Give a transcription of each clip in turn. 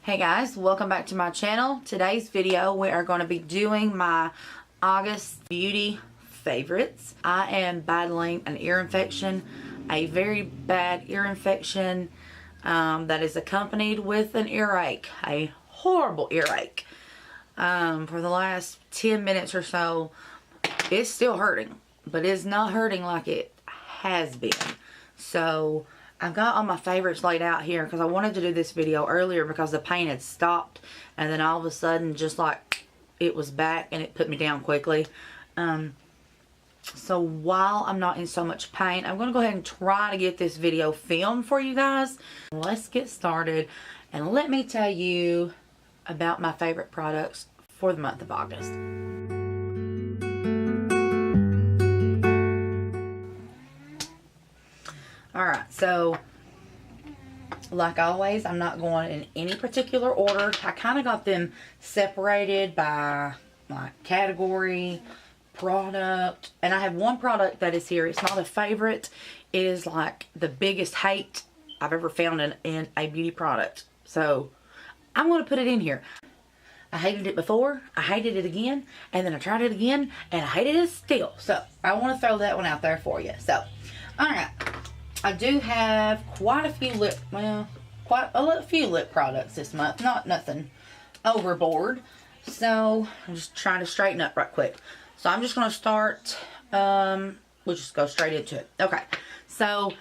Hey guys, welcome back to my channel. Today's video we are going to be doing my August beauty favorites. I am battling an ear infection, a very bad ear infection that is accompanied with an earache, a horrible earache. For the last 10 minutes or so, it's still hurting, but it's not hurting like it has been. So I've got all my favorites laid out here because I wanted to do this video earlier because the pain had stopped, and then all of a sudden just like it was back and it put me down quickly. So while I'm not in so much pain, I'm going to go ahead and try to get this video filmed for you guys. Let's get started and let me tell you about my favorite products for the month of August. Alright, so like always, I'm not going in any particular order. I kind of got them separated by like category, product, and I have one product that is here. It's not a favorite. It is like the biggest hate I've ever found in a beauty product. So I'm going to put it in here. I hated it before, I hated it again, and then I tried it again, and I hated it still. So I want to throw that one out there for you. So, alright. I do have quite a few lip products this month. Not nothing overboard. So I'm just trying to straighten up right quick. So I'm just going to start, we'll just go straight into it. Okay, so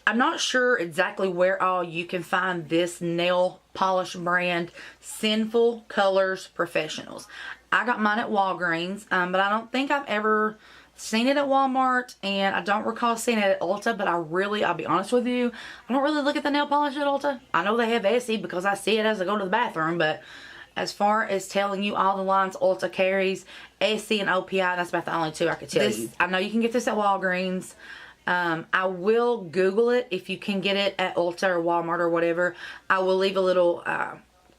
I'm not sure exactly where all you can find this nail polish brand, Sinful Colors Professionals. I got mine at Walgreens, but I don't think I've ever seen it at Walmart, and I don't recall seeing it at Ulta, but I'll be honest with you, I don't really look at the nail polish at Ulta. I know they have Essie because I see it as I go to the bathroom, but as far as telling you all the lines Ulta carries, Essie and OPI, that's about the only two I could tell you. I know you can get this at Walgreens. I will Google it if you can get it at Ulta or Walmart or whatever. I will leave a little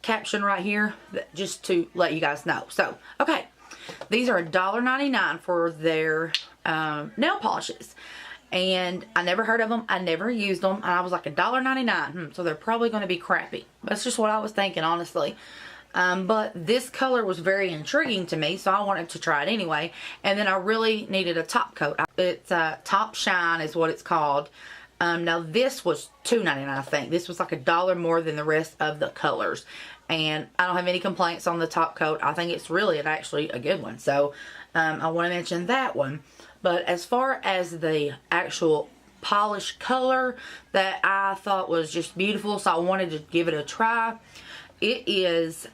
caption right here just to let you guys know. So, okay. These are $1.99 for their nail polishes. And I never heard of them. I never used them. And I was like, $1.99. So they're probably going to be crappy. That's just what I was thinking, honestly. But this color was very intriguing to me, so I wanted to try it anyway. And then I really needed a top coat. It's Top Shine is what it's called. Now this was $2.99, I think. This was like $1 more than the rest of the colors. And I don't have any complaints on the top coat. I think it's really actually a good one. So I want to mention that one. But as far as the actual polish color that I thought was just beautiful, so I wanted to give it a try. It is,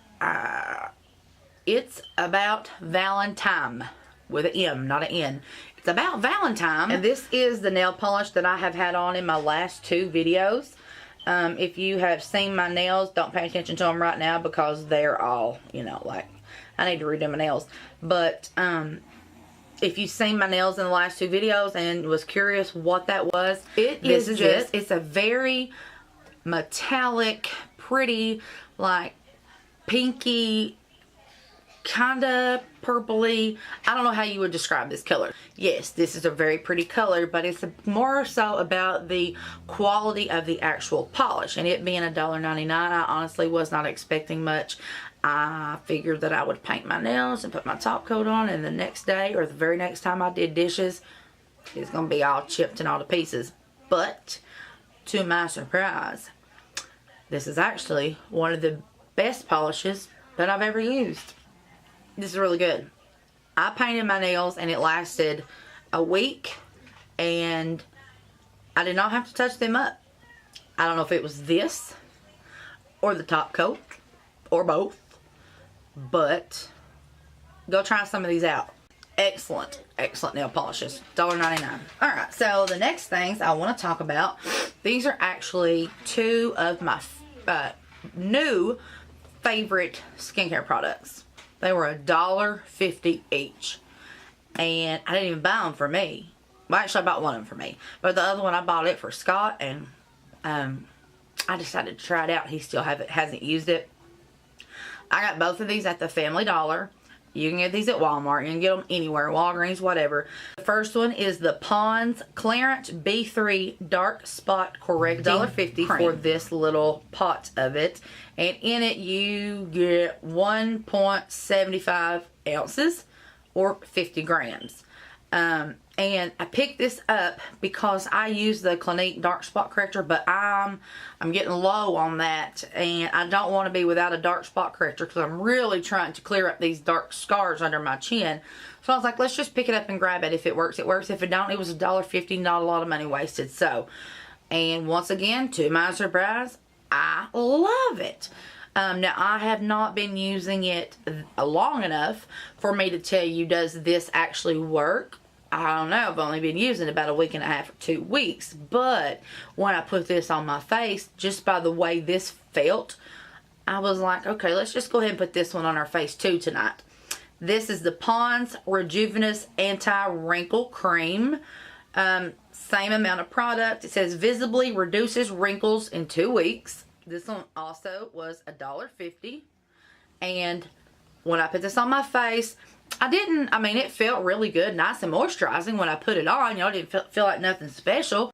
it's about Valentine with an M, not an N. It's about Valentine. And this is the nail polish that I have had on in my last two videos. If you have seen my nails, don't pay attention to them right now because they're all, you know, like, I need to redo my nails. But, if you've seen my nails in the last two videos and was curious what that was, it's a very metallic, pretty, like, pinky, kinda purpley. I don't know how you would describe this color. Yes, this is a very pretty color, but it's more so about the quality of the actual polish. And it being $1.99, I honestly was not expecting much. I figured that I would paint my nails and put my top coat on, and the next day or the very next time I did dishes, it's going to be all chipped and all to pieces. But to my surprise, this is actually one of the best polishes that I've ever used. This is really good. I painted my nails and it lasted a week, and I did not have to touch them up. I don't know if it was this or the top coat or both, but go try some of these out. Excellent nail polishes. $1.99. Alright, so the next things I want to talk about, these are actually two of my new favorite skincare products. They were $1.50 each. And I didn't even buy them for me. Well, actually I bought one of them for me. But the other one I bought it for Scott, and I decided to try it out. He still hasn't used it. I got both of these at the Family Dollar. You can get these at Walmart. You can get them anywhere, Walgreens, whatever. The first one is the Pond's Clarent B3 Dark Spot Correcting $1.50 for this little pot of it. And in it you get 1.75 ounces or 50 grams. And I picked this up because I use the Clinique Dark Spot Corrector, but I'm getting low on that, and I don't want to be without a dark spot corrector because I'm really trying to clear up these dark scars under my chin. So I was like, let's just pick it up and grab it. If it works, it works. If it don't, it was $1.50, not a lot of money wasted. So, and once again, to my surprise, I love it. Now, I have not been using it long enough for me to tell you, does this actually work? I don't know. I've only been using it about a week and a half or 2 weeks. But when I put this on my face, just by the way this felt, I was like, okay, let's just go ahead and put this one on our face too tonight. This is the Pond's Rejuvenous Anti-Wrinkle Cream. Same amount of product. It says visibly reduces wrinkles in 2 weeks. This one also was $1.50. And when I put this on my face, it felt really good, nice and moisturizing when I put it on. You know, it didn't feel like nothing special.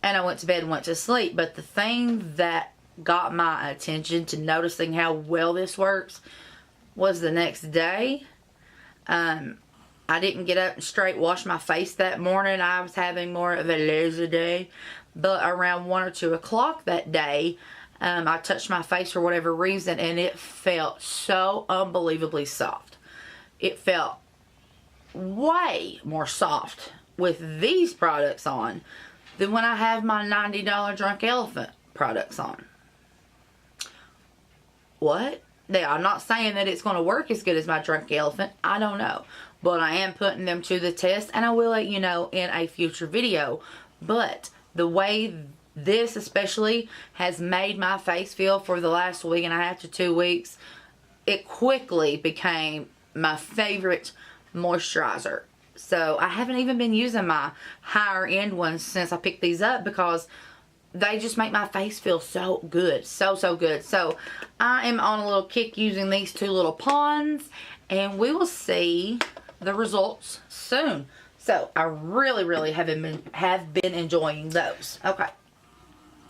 And I went to bed and went to sleep. But the thing that got my attention to noticing how well this works was the next day. I didn't get up and straight wash my face that morning. I was having more of a lazy day. But around 1 or 2 o'clock that day, I touched my face for whatever reason, and it felt so unbelievably soft. It felt way more soft with these products on than when I have my $90 Drunk Elephant products on. What? Now, I'm not saying that it's going to work as good as my Drunk Elephant. I don't know. But I am putting them to the test, and I will let you know in a future video. But the way this especially has made my face feel for the last week and a half to 2 weeks, it quickly became my favorite moisturizer. So I haven't even been using my higher end ones since I picked these up because they just make my face feel so good. So good. So I am on a little kick using these 2 little Ponds, and we will see the results soon. So I really have been enjoying those. Okay.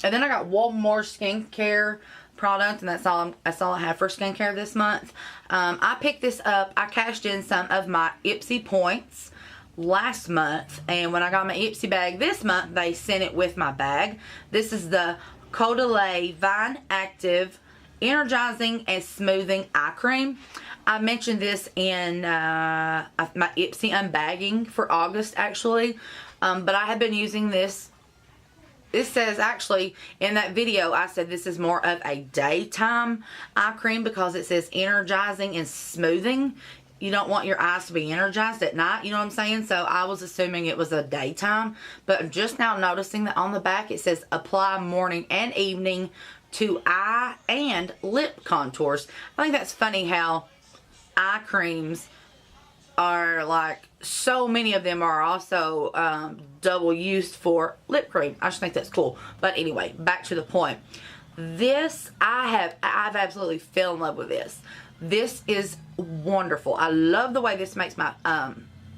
And then I got one more skincare product, and that's all I have for skincare this month. I picked this up. I cashed in some of my Ipsy points last month, and when I got my Ipsy bag this month, they sent it with my bag. This is the Leigh Vine Active Energizing and Smoothing Eye Cream. I mentioned this in my Ipsy unbagging for August, actually, but I have been using this. This says, actually, in that video, I said this is more of a daytime eye cream because it says energizing and smoothing. You don't want your eyes to be energized at night, you know what I'm saying? So I was assuming it was a daytime. But I'm just now noticing that on the back it says apply morning and evening to eye and lip contours. I think that's funny how eye creams are like, so many of them are also double used for lip cream. I just think that's cool. But anyway, back to the point. This, I've absolutely fell in love with this. This is wonderful. I love the way this makes my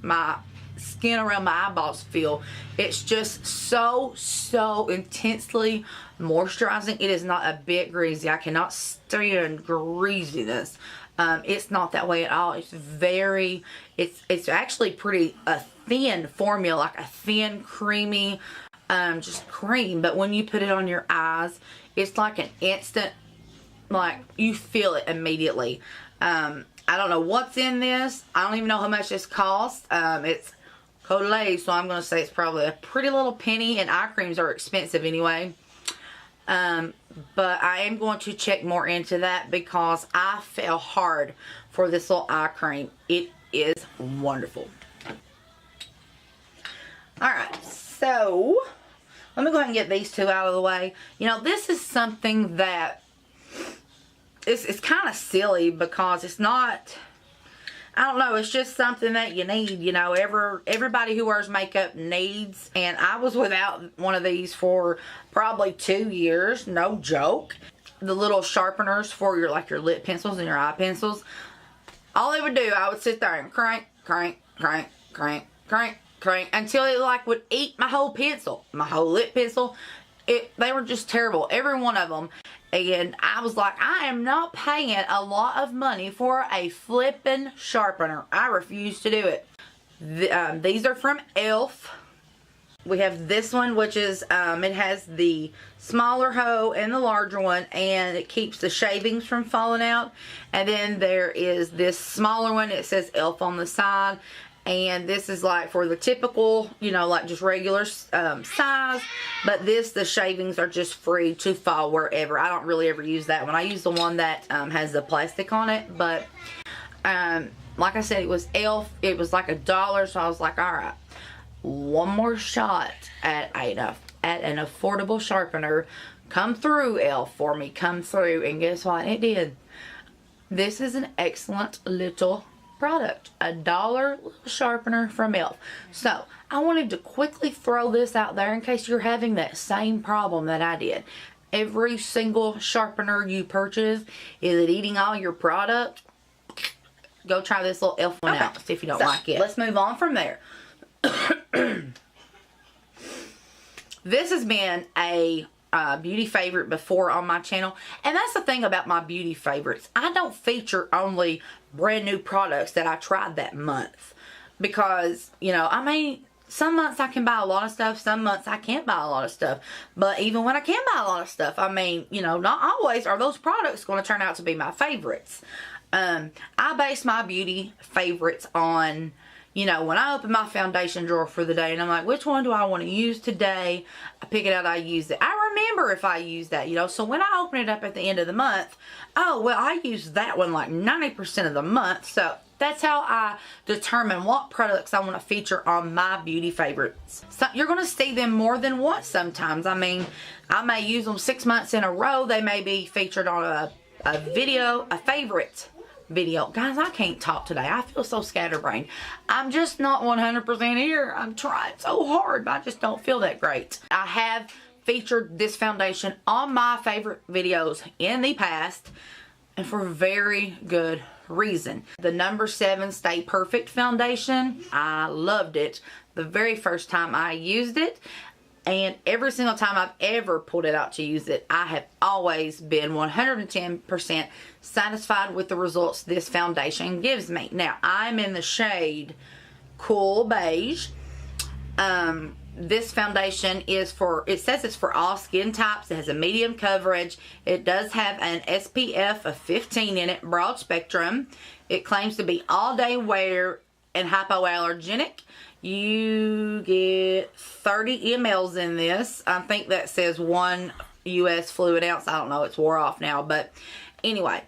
my skin around my eyeballs feel. It's just so intensely moisturizing. It is not a bit greasy. I cannot stand greasiness. It's not that way at all. It's very, it's actually pretty a thin formula, like a thin, creamy, just cream. But when you put it on your eyes, it's like an instant, like you feel it immediately. I don't know what's in this. I don't even know how much this costs. It's Leigh, so I'm going to say it's probably a pretty little penny, and eye creams are expensive anyway. But I am going to check more into that because I fell hard for this little eye cream. It is wonderful. Alright, so let me go ahead and get these 2 out of the way. You know, this is something that it's kind of silly because it's not, I don't know, it's just something that you need, you know, everybody who wears makeup needs. And I was without one of these for probably 2 years, no joke. The little sharpeners for your, like your lip pencils and your eye pencils. all it would do, I would sit there and crank, crank, crank, crank, crank, crank, until it like would eat my whole pencil, my whole lip pencil. They were just terrible, every one of them. And I was like, I am not paying a lot of money for a flippin' sharpener. I refuse to do it. These are from e.l.f. We have this one, which is, it has the smaller hoe and the larger one, and it keeps the shavings from falling out. And then there is this smaller one. It says e.l.f. on the side. And this is like for the typical, you know, like just regular size. But the shavings are just free to fall wherever. I don't really ever use that one. I use the one that has the plastic on it. But like I said, it was e.l.f. It was like $1. So I was like, alright, one more shot at an affordable sharpener. Come through, e.l.f. for me. Come through. And guess what? It did. This is an excellent little product. $1 little sharpener from e.l.f. So I wanted to quickly throw this out there in case you're having that same problem that I did. Every single sharpener you purchase, is it eating all your product? Go try this little e.l.f. one out. See if you don't like it. Let's move on from there. This has been a beauty favorite before on my channel, and that's the thing about my beauty favorites. I don't feature only brand new products that I tried that month, because, you know, I mean, some months I can buy a lot of stuff, some months I can't buy a lot of stuff. But even when I can buy a lot of stuff, I mean, you know, not always are those products going to turn out to be my favorites. I base my beauty favorites on, you know, when I open my foundation drawer for the day and I'm like, which one do I want to use today? I pick it out, I use it. I remember if I use that, you know. So when I open it up at the end of the month, oh, well, I use that one like 90% of the month. So that's how I determine what products I want to feature on my beauty favorites. So you're going to see them more than once sometimes. I mean, I may use them 6 months in a row. They may be featured on a video, a favorite video. Guys, I can't talk today. I feel so scatterbrained. I'm just not 100% here. I'm trying so hard, but I just don't feel that great. I have featured this foundation on my favorite videos in the past, and for very good reason. The number 7 Stay Perfect foundation, I loved it the very first time I used it. And every single time I've ever pulled it out to use it, I have always been 110% satisfied with the results this foundation gives me. Now, I'm in the shade Cool Beige. This foundation is for, it says it's for all skin types. It has a medium coverage. It does have an SPF of 15 in it, broad spectrum. It claims to be all day wear and hypoallergenic. You get 30 mLs in this. I think that says 1 US fluid ounce. I don't know. It's wore off now. But anyway,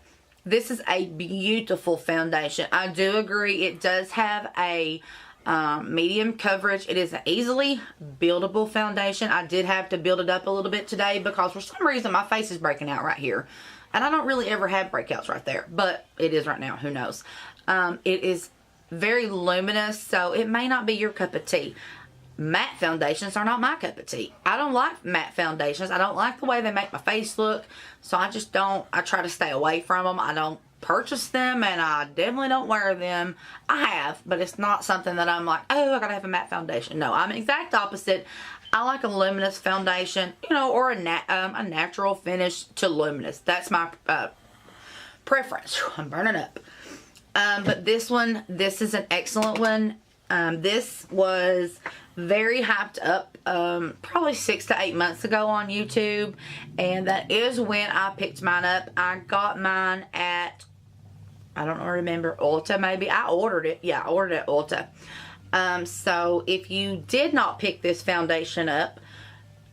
this is a beautiful foundation. I do agree. It does have a medium coverage. It is an easily buildable foundation. I did have to build it up a little bit today because for some reason my face is breaking out right here. And I don't really ever have breakouts right there. But it is right now. Who knows? It is very luminous, so it may not be your cup of tea. Matte foundations are not my cup of tea. I don't like matte foundations. I don't like the way they make my face look, so I just don't, I try to stay away from them. I don't purchase them, and I definitely don't wear them. I have, but it's not something that I'm like, oh, I gotta have a matte foundation. No, I'm the exact opposite. I like a luminous foundation, you know, or a natural finish to luminous. That's my preference. I'm burning up. But this one, this is an excellent one. This was very hyped up probably 6 to 8 months ago on YouTube. And that is when I picked mine up. I got mine at, I don't remember, Ulta maybe. I ordered it. Yeah, I ordered it at Ulta. So if you did not pick this foundation up,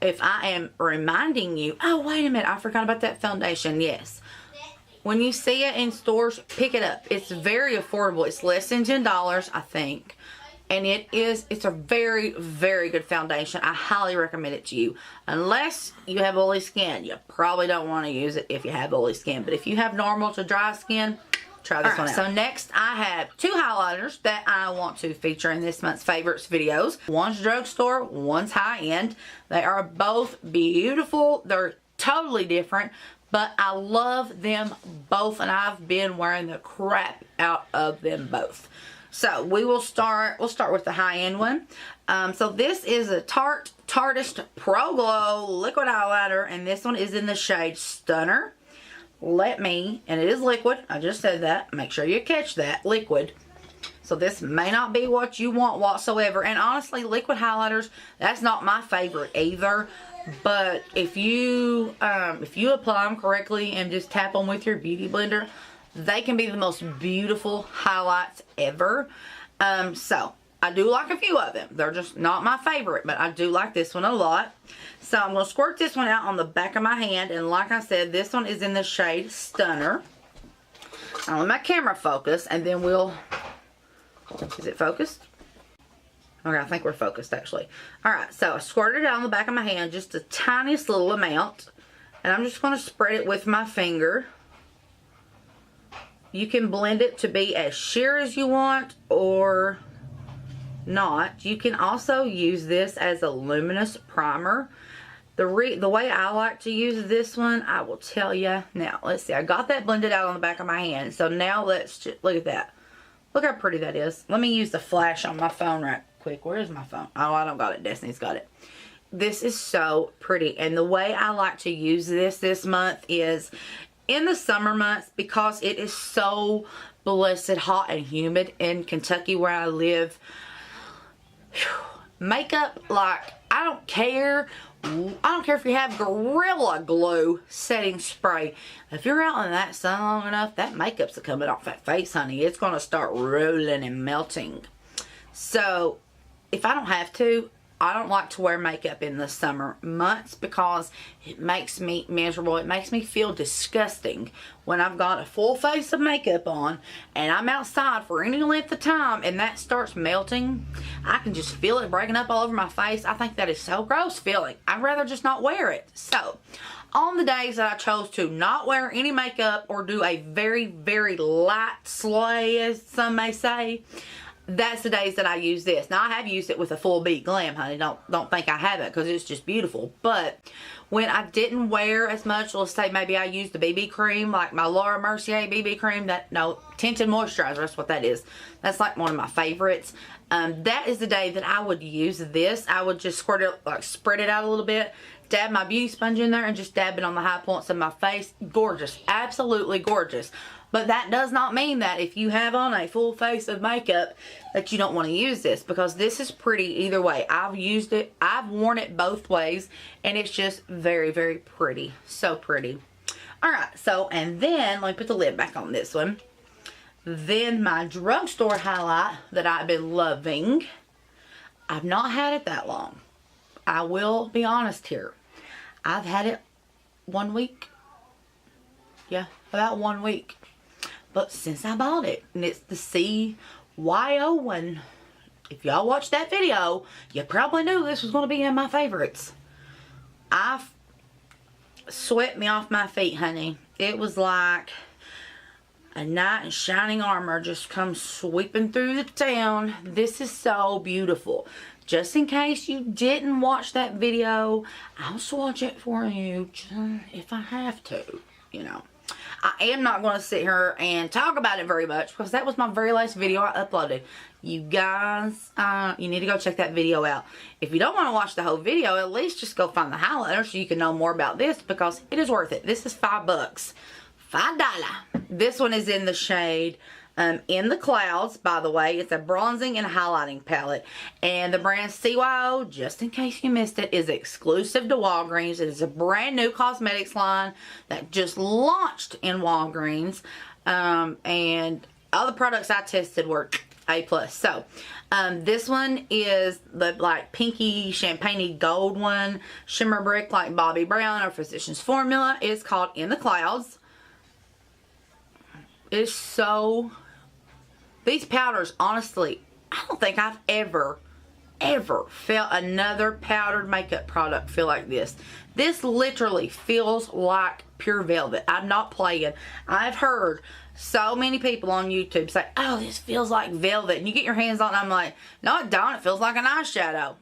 if I am reminding you, oh, wait a minute, I forgot about that foundation. Yes. When you see it in stores, pick it up. It's very affordable. It's less than $10, I think. And it's a very, very good foundation. I highly recommend it to you. Unless you have oily skin, you probably don't want to use it if you have oily skin. But if you have normal to dry skin, try this one out. So next, I have 2 highlighters that I want to feature in this month's favorites videos. One's drugstore, one's high-end. They are both beautiful. They're totally different. but I love them both, and I've been wearing the crap out of them both. So we'll start with the high-end one. So this is a Tarteist Pro Glow liquid eyeliner, and this one is in the shade Stunner. And it is liquid, I just said that, make sure you catch that, liquid. So this may not be what you want whatsoever, and honestly, liquid highlighters, that's not my favorite either. But if you apply them correctly and just tap them with your beauty blender, they can be the most beautiful highlights ever. So I do like a few of them. They're just not my favorite, but I do like this one a lot. So I'm going to squirt this one out on the back of my hand, and like I said, this one is in the shade Stunner. I'll let my camera focus, and then we'll... Is it focused? Okay, I think we're focused actually. Alright, so I squirted it out on the back of my hand, just the tiniest little amount. And I'm just going to spread it with my finger. You can blend it to be as sheer as you want or not. You can also use this as a luminous primer. The way I like to use this one, I will tell you. Now, let's see. I got that blended out on the back of my hand. So now let's just look at that. Look how pretty that is. Let me use the flash on my phone right quick. Where is my phone? Oh, I don't got it. Destiny's got it. This is so pretty. And the way I like to use this month is in the summer months, because it is so blessed hot and humid in Kentucky where I live. Makeup, like, I don't care if you have Gorilla Glue setting spray. If you're out in that sun long enough, that makeup's coming off that face, honey. It's going to start rolling and melting. So, if I don't have to, I don't like to wear makeup in the summer months because it makes me miserable. It makes me feel disgusting when I've got a full face of makeup on and I'm outside for any length of time and that starts melting. I can just feel it breaking up all over my face. I think that is so gross feeling. I'd rather just not wear it. So, on the days that I chose to not wear any makeup or do a very, very light slay, as some may say, that's the days that I use this. Now, I have used it with a full beat glam, honey. Don't think I haven't, because it's just beautiful. But when I didn't wear as much, let's say maybe I used the BB cream, like my Laura Mercier BB cream, tinted moisturizer, that's what that is. That's like one of my favorites. That is the day that I would use this. I would just squirt it, like spread it out a little bit, dab my beauty sponge in there, and just dab it on the high points of my face. Gorgeous. Absolutely gorgeous. But that does not mean that if you have on a full face of makeup that you don't want to use this, because this is pretty either way. I've used it, I've worn it both ways, and it's just very, very pretty. So pretty. Alright, so, and then, let me put the lid back on this one. Then my drugstore highlight that I've been loving. I've not had it that long. I will be honest here. I've had it 1 week. Yeah, about 1 week. But since I bought it, and it's the CYO one. If y'all watched that video, you probably knew this was going to be in my favorites. Swept me off my feet, honey. It was like a knight in shining armor just come sweeping through the town. This is so beautiful. Just in case you didn't watch that video, I'll swatch it for you if I have to, you know. I am not going to sit here and talk about it very much because that was my very last video I uploaded. You guys, you need to go check that video out. If you don't want to watch the whole video, at least just go find the highlighter so you can know more about this because it is worth it. This is $5. $5. This one is in the shade In the Clouds, by the way. It's a bronzing and highlighting palette. And the brand CYO, just in case you missed it, is exclusive to Walgreens. It is a brand new cosmetics line that just launched in Walgreens. And all the products I tested were A+. So, this one is the like pinky champagne gold one. Shimmer brick like Bobbi Brown or Physicians Formula. It's called In the Clouds. It's so... These powders, honestly, I don't think I've ever felt another powdered makeup product feel like this. This literally feels like pure velvet. I'm not playing. I've heard so many people on YouTube say, oh, this feels like velvet. And you get your hands on it, and I'm like, no, it don't. It feels like an eyeshadow.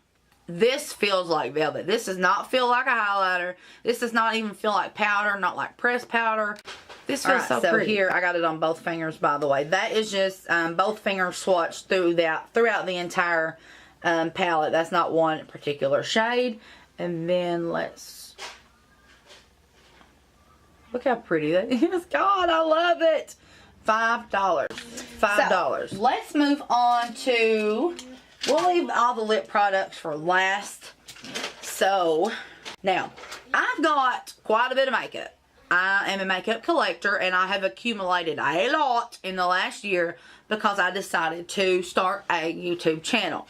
This feels like velvet. This does not feel like a highlighter. This does not even feel like powder, not like pressed powder. This feels so pretty. Here, I got it on both fingers, by the way. That is just both fingers swatched throughout the entire palette. That's not one particular shade. And then let's... Look how pretty that is. God, I love it. $5. $5. So, let's move on to... We'll leave all the lip products for last. So, now, I've got quite a bit of makeup. I am a makeup collector, and I have accumulated a lot in the last year because I decided to start a YouTube channel.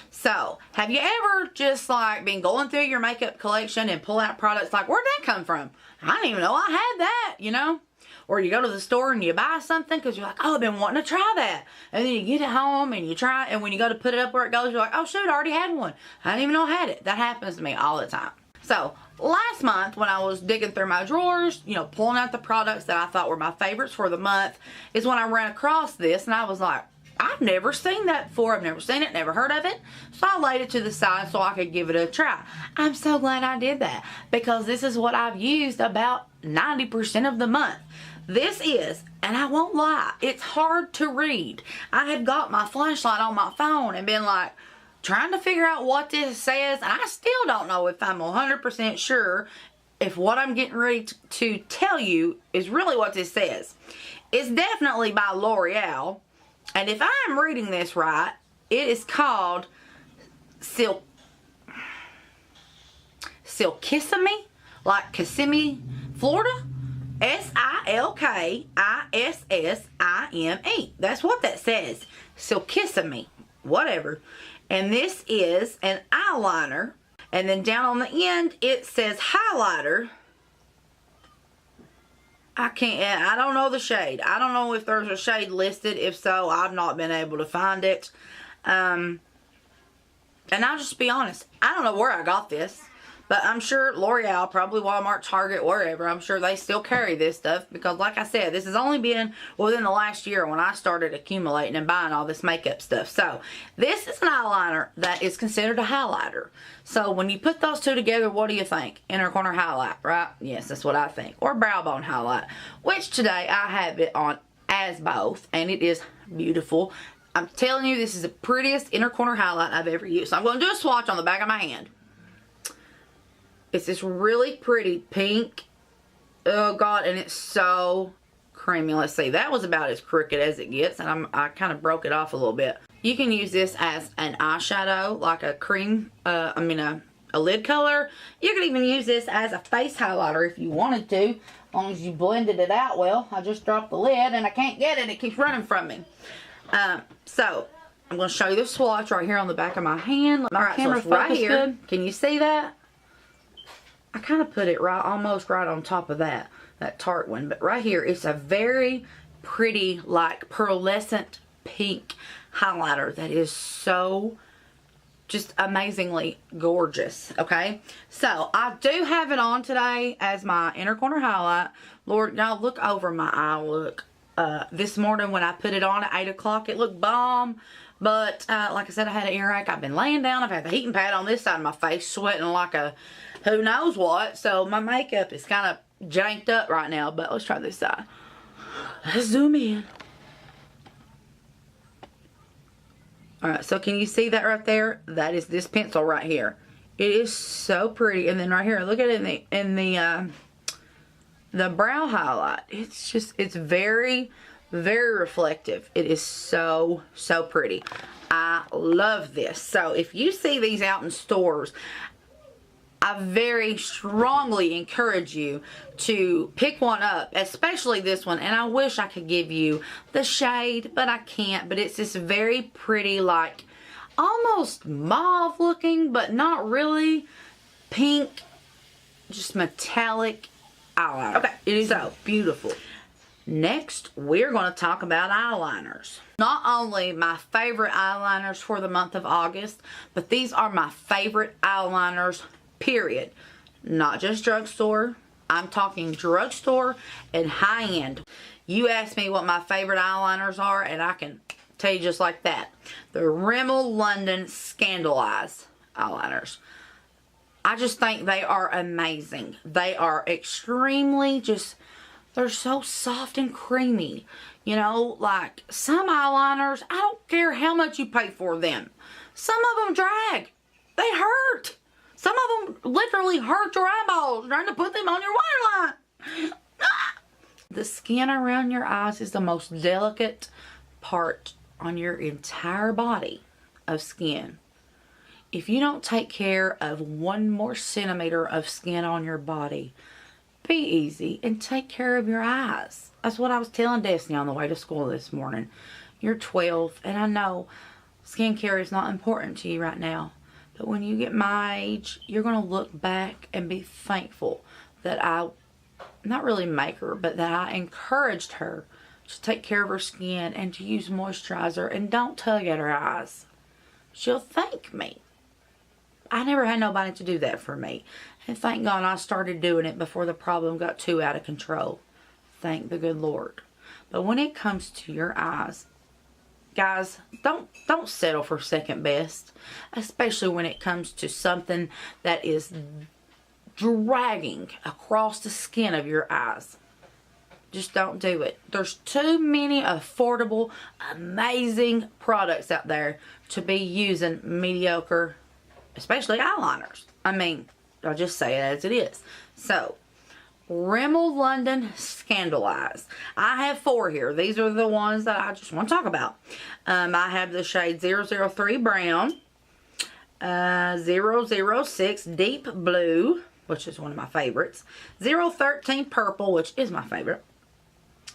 So, have you ever just like been going through your makeup collection and pull out products like, where'd that come from? I didn't even know I had that, you know? Or you go to the store and you buy something because you're like, oh, I've been wanting to try that. And then you get it home and you try it, and when you go to put it up where it goes, you're like, oh shoot, I already had one. I didn't even know I had it. That happens to me all the time. So, last month when I was digging through my drawers, you know, pulling out the products that I thought were my favorites for the month, is when I ran across this, and I was like, I've never seen that before. I've never seen it, never heard of it. So I laid it to the side so I could give it a try. I'm so glad I did that, because this is what I've used about 90% of the month. This is, and I won't lie, it's hard to read. I had got my flashlight on my phone and been like, trying to figure out what this says, and I still don't know if I'm 100% sure if what I'm getting ready to tell you is really what this says. It's definitely by L'Oreal, and if I'm reading this right, it is called Silkissime, like Kissimmee, Florida. Silkissime. That's what that says. Silkissime, whatever. And this is an eyeliner. And then down on the end, it says highlighter. I don't know the shade. I don't know if there's a shade listed. If so, I've not been able to find it. And I'll just be honest, I don't know where I got this. But I'm sure L'Oreal, probably Walmart, Target, wherever, I'm sure they still carry this stuff. Because like I said, this has only been within the last year when I started accumulating and buying all this makeup stuff. So, this is an eyeliner that is considered a highlighter. So, when you put those two together, what do you think? Inner corner highlight, right? Yes, that's what I think. Or brow bone highlight. Which today, I have it on as both. And it is beautiful. I'm telling you, this is the prettiest inner corner highlight I've ever used. So, I'm going to do a swatch on the back of my hand. It's this really pretty pink. Oh God, and it's so creamy. Let's see, that was about as crooked as it gets, and I kind of broke it off a little bit. You can use this as an eyeshadow, like a cream, a lid color. You can even use this as a face highlighter if you wanted to, as long as you blended it out well. I just dropped the lid and I can't get it. It keeps running from me. So, I'm going to show you the swatch right here on the back of my hand. My camera right here. Good. Can you see that? I kind of put it almost right on top of that Tarte one. But right here, it's a very pretty, like, pearlescent pink highlighter that is so just amazingly gorgeous, okay? So, I do have it on today as my inner corner highlight. Lord, y'all, look over my eye look. This morning when I put it on at 8 o'clock, it looked bomb. But, like I said, I had an earache. I've been laying down. I've had the heating pad on this side of my face, sweating like a who knows what. So, my makeup is kind of janked up right now. But let's try this side. Let's zoom in. Alright, so can you see that right there? That is this pencil right here. It is so pretty. And then right here, look at it in the brow highlight. It's very, very reflective. It is so, so pretty. I love this. So if you see these out in stores, I very strongly encourage you to pick one up, especially this one. And I wish I could give you the shade, but I can't. But it's this very pretty, like, almost mauve looking, but not really, pink, just metallic eyeliner. Okay, it is so beautiful. Next, we're going to talk about eyeliners. Not only my favorite eyeliners for the month of August, but these are my favorite eyeliners, period. Not just drugstore. I'm talking drugstore and high-end. You ask me what my favorite eyeliners are, and I can tell you just like that. The Rimmel London Scandal Eyes. eyeliners. I just think they are amazing. They are extremely just, they're so soft and creamy. You know, like some eyeliners, I don't care how much you pay for them. Some of them drag. They hurt. Some of them literally hurt your eyeballs trying to put them on your waterline. The skin around your eyes is the most delicate part on your entire body of skin. If you don't take care of 1 more centimeter of skin on your body, be easy and take care of your eyes. That's what I was telling Destiny on the way to school this morning. You're 12, and I know skincare is not important to you right now. But when you get my age, you're going to look back and be thankful that I, not really make her, but that I encouraged her to take care of her skin and to use moisturizer and don't tug at her eyes. She'll thank me. I never had nobody to do that for me. And thank God I started doing it before the problem got too out of control. Thank the good Lord. But when it comes to your eyes, guys, don't settle for second best. Especially when it comes to something that is dragging across the skin of your eyes. Just don't do it. There's too many affordable, amazing products out there to be using mediocre, especially eyeliners. I mean, I'll just say it as it is. So, Rimmel London Scandal Eyes. I have 4 here. These are the ones that I just want to talk about. I have the shade 003 Brown, 006 Deep Blue, which is one of my favorites, 013 Purple, which is my favorite,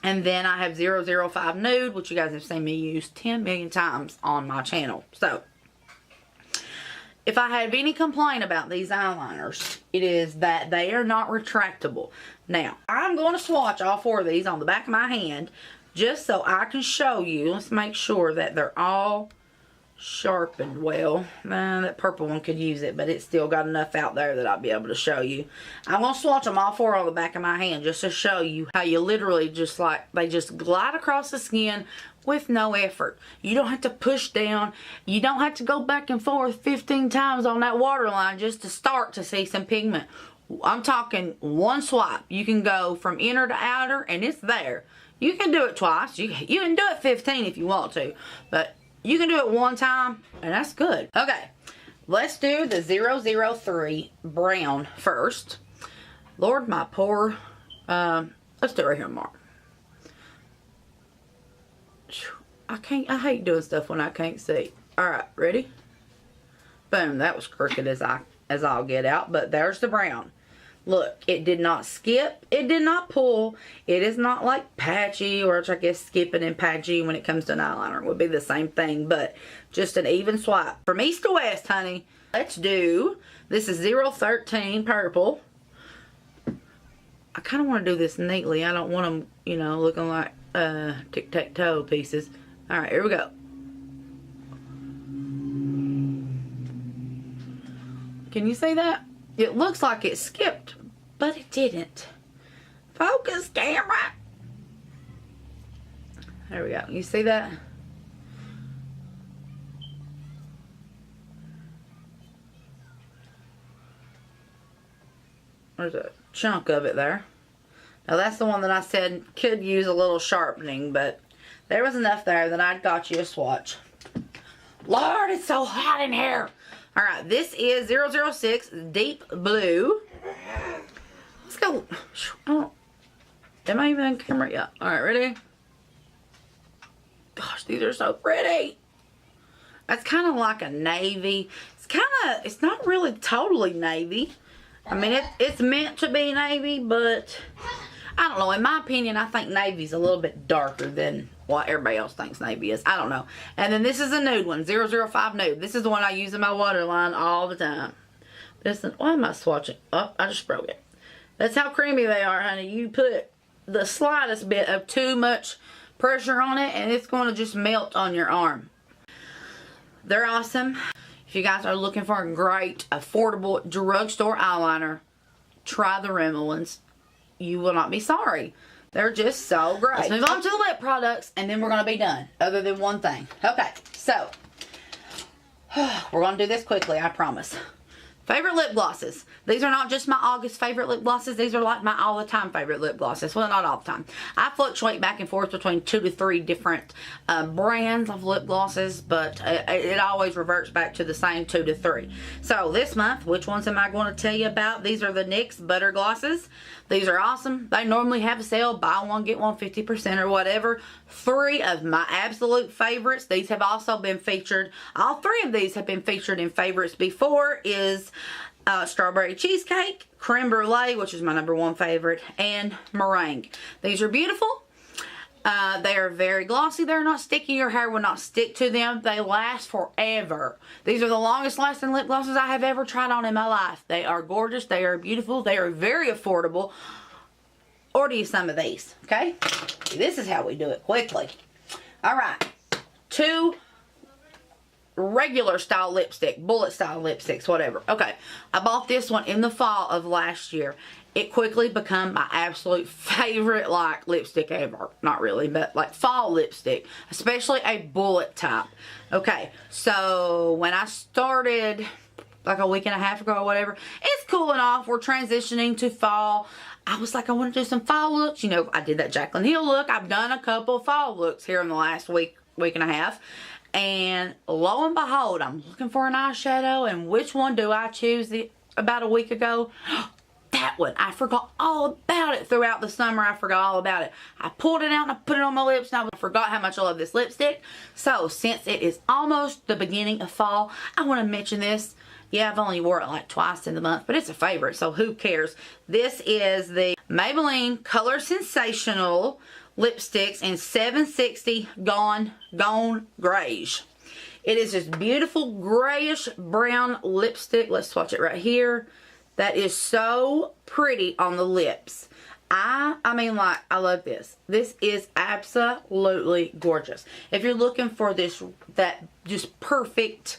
and then I have 005 Nude, which you guys have seen me use 10 million times on my channel. So, if I have any complaint about these eyeliners, it is that they are not retractable. Now, I'm going to swatch all 4 of these on the back of my hand just so I can show you. Let's make sure that they're all sharpened well. That purple one could use it, but it's still got enough out there that I'll be able to show you. I'm going to swatch them all 4 on the back of my hand just to show you how you literally just like, they just glide across the skin with no effort. You don't have to push down. You don't have to go back and forth 15 times on that waterline just to start to see some pigment. I'm talking one swipe. You can go from inner to outer and it's there. You can do it twice. You can do it 15 if you want to. But you can do it 1 time and that's good. Okay. Let's do the 003 Brown first. Lord, my poor... let's do it right here, Mark. I hate doing stuff when I can't see. Alright, ready? Boom, that was crooked as I'll get out, but there's the brown. Look, it did not skip, it did not pull, it is not like patchy, or I guess skipping and patchy when it comes to an eyeliner. It would be the same thing, but just an even swipe. From east to west, honey. Let's do, this is 013 Purple. I kind of want to do this neatly. I don't want them, you know, looking like tic-tac-toe pieces. Alright, here we go. Can you see that? It looks like it skipped, but it didn't. Focus, camera! There we go. You see that? There's a chunk of it there. Now that's the one that I said could use a little sharpening, but there was enough there that I'd got you a swatch. Lord, it's so hot in here. Alright, this is 006 Deep Blue. Let's go. Oh, am I even on camera yet? Alright, ready? Gosh, these are so pretty. That's kind of like a navy. It's not really totally navy. I mean, it's meant to be navy, but I don't know. In my opinion, I think navy's a little bit darker than what everybody else thinks navy is. I don't know. And then this is a nude one, 005 Nude. This is the one I use in my waterline all the time. Why am I swatching? Oh, I just broke it. That's how creamy they are, honey. You put the slightest bit of too much pressure on it, and it's going to just melt on your arm. They're awesome. If you guys are looking for a great, affordable drugstore eyeliner, try the Rimmel ones. You will not be sorry. They're just so great. Let's move on to the lip products, and then we're going to be done, other than one thing. Okay, so, We're going to do this quickly, I promise. Favorite lip glosses. These are not just my August favorite lip glosses. These are like my all the time favorite lip glosses. Well, not all the time. I fluctuate back and forth between 2 to 3 different brands of lip glosses, but it always reverts back to the same 2 to 3. So this month, which ones am I going to tell you about? These are the NYX Butter Glosses. These are awesome. They normally have a sale, buy one, get one 50% or whatever. 3 of my absolute favorites. These have also been featured. All 3 of these have been featured in favorites before is Strawberry Cheesecake, Creme Brulee, which is my #1 favorite, and Meringue. These are beautiful. They are very glossy. They're not sticky. Your hair will not stick to them. They last forever. These are the longest lasting lip glosses I have ever tried on in my life. They are gorgeous. They are beautiful. They are very affordable. Order you some of these, okay? This is how we do it quickly. All right. 2 regular style lipstick, bullet style lipsticks, whatever. Okay, I bought this one in the fall of last year. It quickly became my absolute favorite like lipstick ever. Not really, but like fall lipstick, especially a bullet type. Okay, so when I started like a week and a half ago or whatever, it's cooling off. We're transitioning to fall. I was like, I want to do some fall looks. You know, I did that Jaclyn Hill look. I've done a couple fall looks here in the last week and a half. And lo and behold, I'm looking for an eyeshadow, and which one do I choose about a week ago? That one. I forgot all about it throughout the summer. I forgot all about it. I pulled it out and I put it on my lips, and I forgot how much I love this lipstick. So since it is almost the beginning of fall, I want to mention this. Yeah, I've only wore it like twice in the month, but it's a favorite, so who cares? This is the Maybelline Color Sensational lipsticks in 760 Gone Grayish. It is this beautiful grayish brown lipstick. Let's swatch it right here. That is so pretty on the lips. I mean, like, I love this. This is absolutely gorgeous. If you're looking for that just perfect,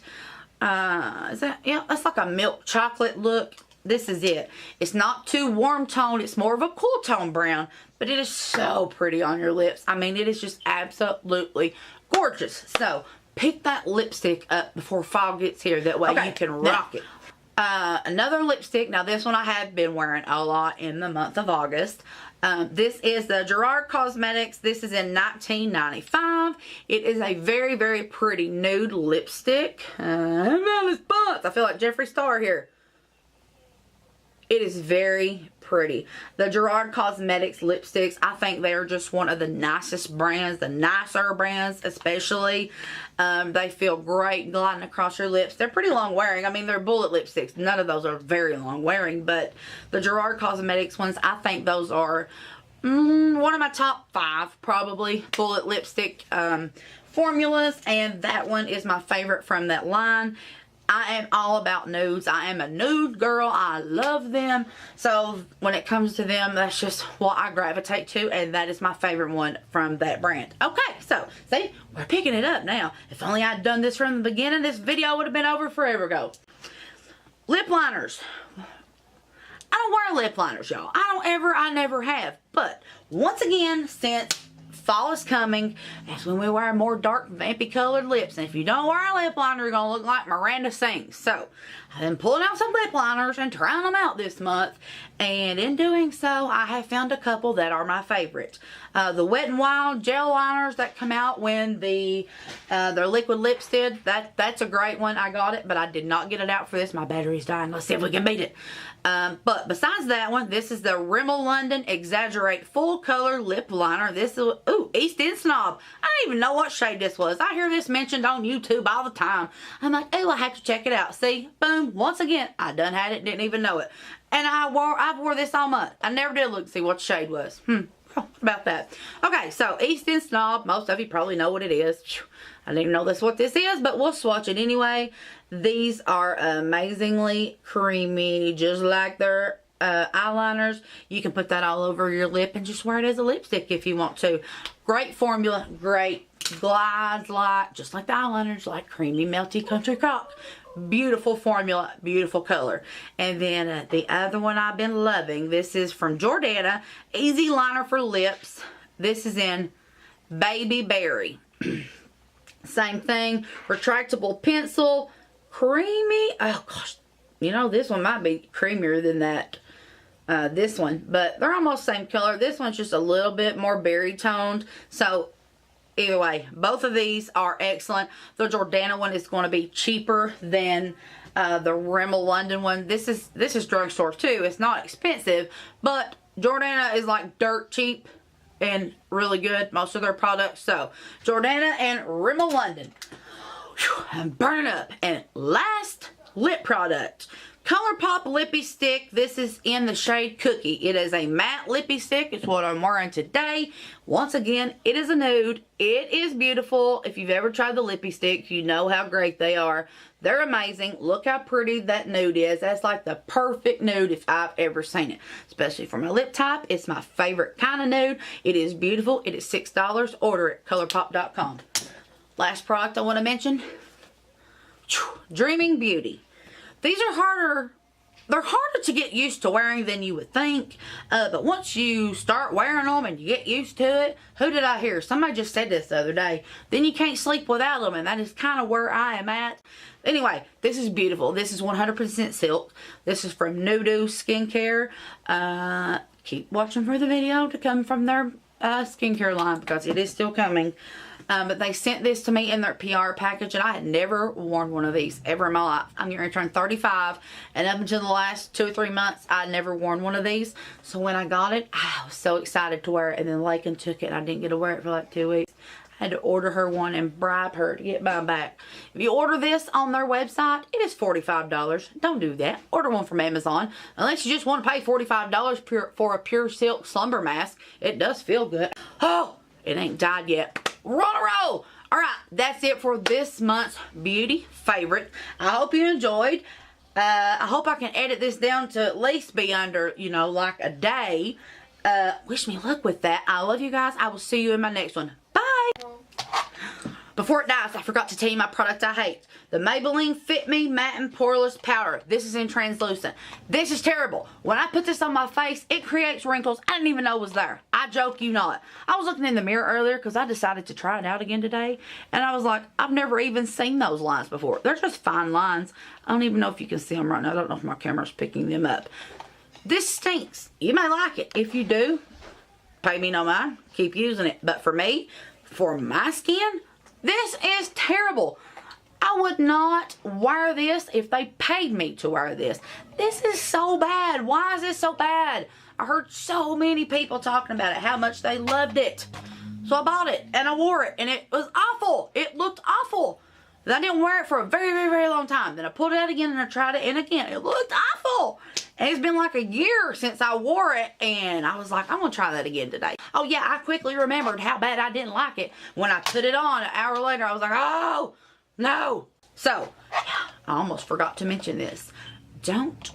is that, yeah, that's like a milk chocolate look. This is it. It's not too warm tone. It's more of a cool tone brown, but it is so pretty on your lips. I mean, it is just absolutely gorgeous. So pick that lipstick up before fall gets here. That way you can rock it. Another lipstick. Now this one I have been wearing a lot in the month of August. This is the Gerard Cosmetics. This is in $19.95. It is a very, very pretty nude lipstick. I feel like Jeffree Star here. It is very pretty. The Gerard Cosmetics lipsticks, I think they are just one of the nicest brands, the nicer brands especially. They feel great gliding across your lips. They're pretty long wearing. I mean, they're bullet lipsticks. None of those are very long wearing, but the Gerard Cosmetics ones, I think those are one of my top 5 probably bullet lipstick formulas, and that one is my favorite from that line. I am all about nudes. I am a nude girl. I love them. So when it comes to them, that's just what I gravitate to, and that is my favorite one from that brand. Okay, so see, we're picking it up now. If only I'd done this from the beginning, this video would have been over forever ago. Lip liners. I don't wear lip liners, y'all. I never have. But once again, since fall is coming, that's when we wear more dark, vampy colored lips. And if you don't wear a lip liner, you're going to look like Miranda Sings. So, I've been pulling out some lip liners and trying them out this month. And in doing so, I have found a couple that are my favorite. The Wet n Wild gel liners that come out when their liquid lips did. That's a great one. I got it, but I did not get it out for this. My battery's dying. Let's see if we can beat it. But besides that one, this is the Rimmel London Exaggerate Full Color Lip Liner. This is, ooh, East End Snob. I don't even know what shade this was. I hear this mentioned on YouTube all the time. I'm like, oh, I have to check it out. See, boom, once again, I done had it, didn't even know it. And I've wore this all month. I never did look to see what the shade was. About that. Okay, so East End Snob. Most of you probably know what it is. I didn't even know that's what this is, but we'll swatch it anyway. These are amazingly creamy, just like their eyeliners. You can put that all over your lip and just wear it as a lipstick if you want to. Great formula, great glides like, just like the eyeliners, like creamy, melty country crock. Beautiful formula, beautiful color. And then the other one I've been loving, this is from Jordana, Easy Liner for Lips. This is in Baby Berry. Same thing, retractable pencil, creamy. Oh gosh, you know, this one might be creamier than that. This one, but they're almost same color. This one's just a little bit more berry toned. So either way, both of these are excellent. The Jordana one is going to be cheaper than the Rimmel London one. This is drugstore too. It's not expensive, but Jordana is like dirt cheap and really good, most of their products. So Jordana and Rimmel London. Whew, I'm burning up. And last lip product, ColourPop Lippy Stick. This is in the shade Cookie. It is a matte lippy stick. It's what I'm wearing today. Once again, it is a nude. It is beautiful. If you've ever tried the lippy stick, you know how great they are. They're amazing. Look how pretty that nude is. That's like the perfect nude if I've ever seen it. Especially for my lip type. It's my favorite kind of nude. It is beautiful. It is $6. Order it. ColourPop.com. Last product I want to mention. Dreaming Beauty. These are harder. They're harder to get used to wearing than you would think. But once you start wearing them and you get used to it, who did I hear? Somebody just said this the other day. Then you can't sleep without them, and that is kind of where I am at. Anyway, this is beautiful. This is 100% silk. This is from Nudo Skincare. Keep watching for the video to come from their skincare line because it is still coming. But they sent this to me in their PR package, and I had never worn one of these ever in my life. I'm getting ready to turn 35, and up until the last 2 or 3 months, I had never worn one of these. So when I got it, I was so excited to wear it, and then Lakin took it, and I didn't get to wear it for like 2 weeks. I had to order her one and bribe her to get mine back. If you order this on their website, it is $45. Don't do that. Order one from Amazon. Unless you just want to pay $45 for a pure silk slumber mask. It does feel good. Oh, it ain't died yet. We're on a roll. Alright, that's it for this month's beauty favorite. I hope you enjoyed. I hope I can edit this down to at least be under, you know, like a day. Wish me luck with that. I love you guys. I will see you in my next one. Bye. Before it dies, I forgot to tell you my product I hate. The Maybelline Fit Me Matte and Poreless Powder. This is in translucent. This is terrible. When I put this on my face, it creates wrinkles I didn't even know was there. I joke you not. I was looking in the mirror earlier because I decided to try it out again today. And I was like, I've never even seen those lines before. They're just fine lines. I don't even know if you can see them right now. I don't know if my camera's picking them up. This stinks. You may like it. If you do, pay me no mind. Keep using it. But for me, for my skin, this is terrible. I would not wear this if they paid me to wear this. This is so bad. Why is this so bad? I heard so many people talking about it, how much they loved it. So I bought it and I wore it and it was awful. It looked awful. And I didn't wear it for a very, very, very long time. Then I pulled it out again and I tried it and again. It looked awful. And it's been like a year since I wore it and I was like, I'm going to try that again today. Oh yeah, I quickly remembered how bad I didn't like it. When I put it on an hour later, I was like, oh, no. So, yeah, I almost forgot to mention this. Don't